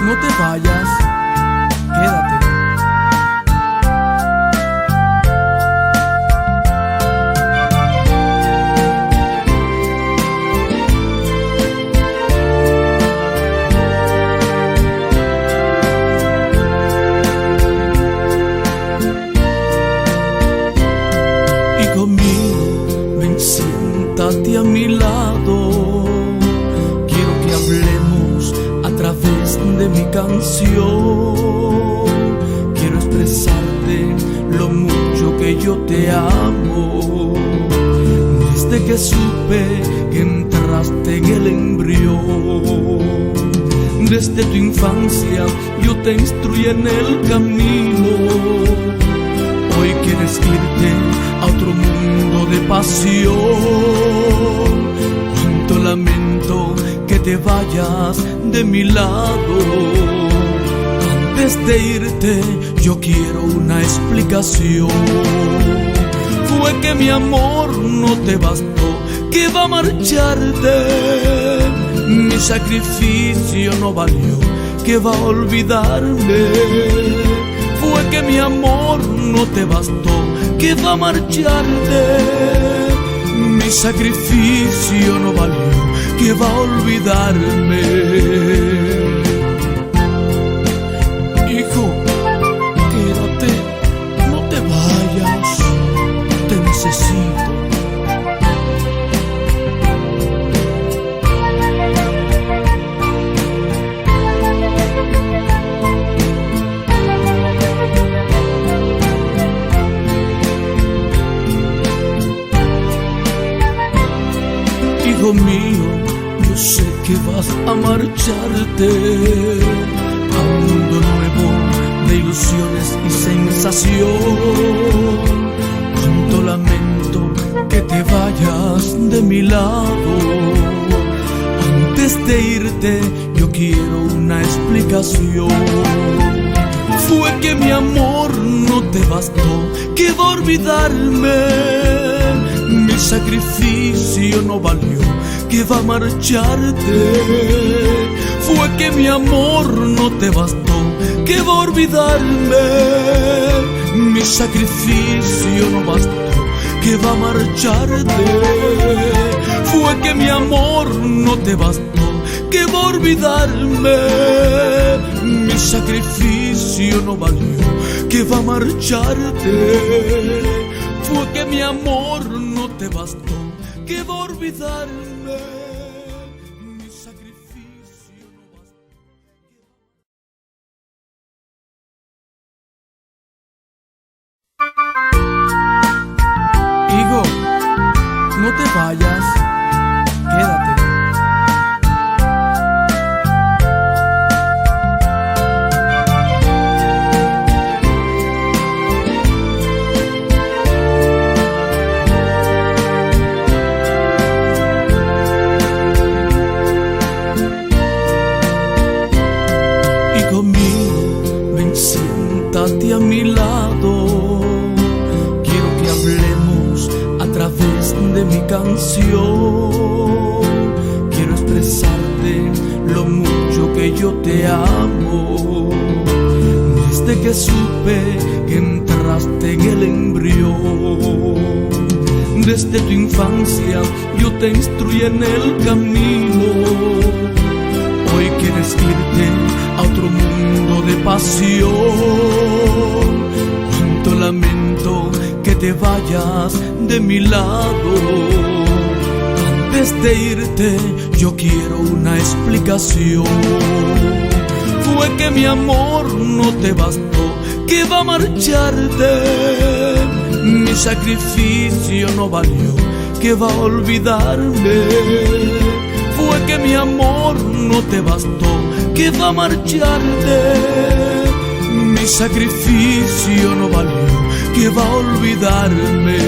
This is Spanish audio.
no te vayas, quédate. Hijo mío, ven, siéntate a mi lado. Quiero que hablemos a través de mi canción. Quiero expresarte lo mucho que yo te amo. Desde que supe que entraste en el embrión, desde tu infancia yo te instruí en el camino. Hoy quieres irte a otro mundo de pasión. Cuánto lamento que te vayas de mi lado. Antes de irte yo quiero una explicación. Fue que mi amor no te bastó, que va a marcharte. Mi sacrificio no valió, que va a olvidarme. Fue que mi amor no te bastó, que va a marcharte. Mi sacrificio no valió, que va a olvidarme. Hijo, quédate, no te vayas, te necesito. Hijo mío, yo sé que vas a marcharte a un mundo nuevo de ilusiones y sensación. Cuánto lamento que te vayas de mi lado. Antes de irte yo quiero una explicación. Fue que mi amor no te bastó, que va a olvidarme. Mi sacrificio no valió, que va a marcharte. Fue que mi amor no te bastó, que va a olvidarme. Mi sacrificio no bastó, que va a marcharte. Fue que mi amor no te bastó, que va a olvidarme. Mi sacrificio no valió, que va a marcharte. Fue que mi amor no te bastó, que va a olvidarme. Mi sacrificio no bastó. Hijo, no te vayas, quédate. Hijo mío, ven, siéntate a mi lado. Quiero que hablemos a través de mi canción. Quiero expresarte lo mucho que yo te amo. Desde que supe que entraste en el embrión, desde tu infancia yo te instruí en el camino. Hoy quieres irte a otro mundo de pasión. Cuánto lamento que te vayas de mi lado. Antes de irte yo quiero una explicación. Fue que mi amor no te bastó, que va a marcharte. Mi sacrificio no valió, que va a olvidarme. Fue que mi amor no te bastó, que va a marcharte. Mi sacrificio no valió, que va a olvidarme.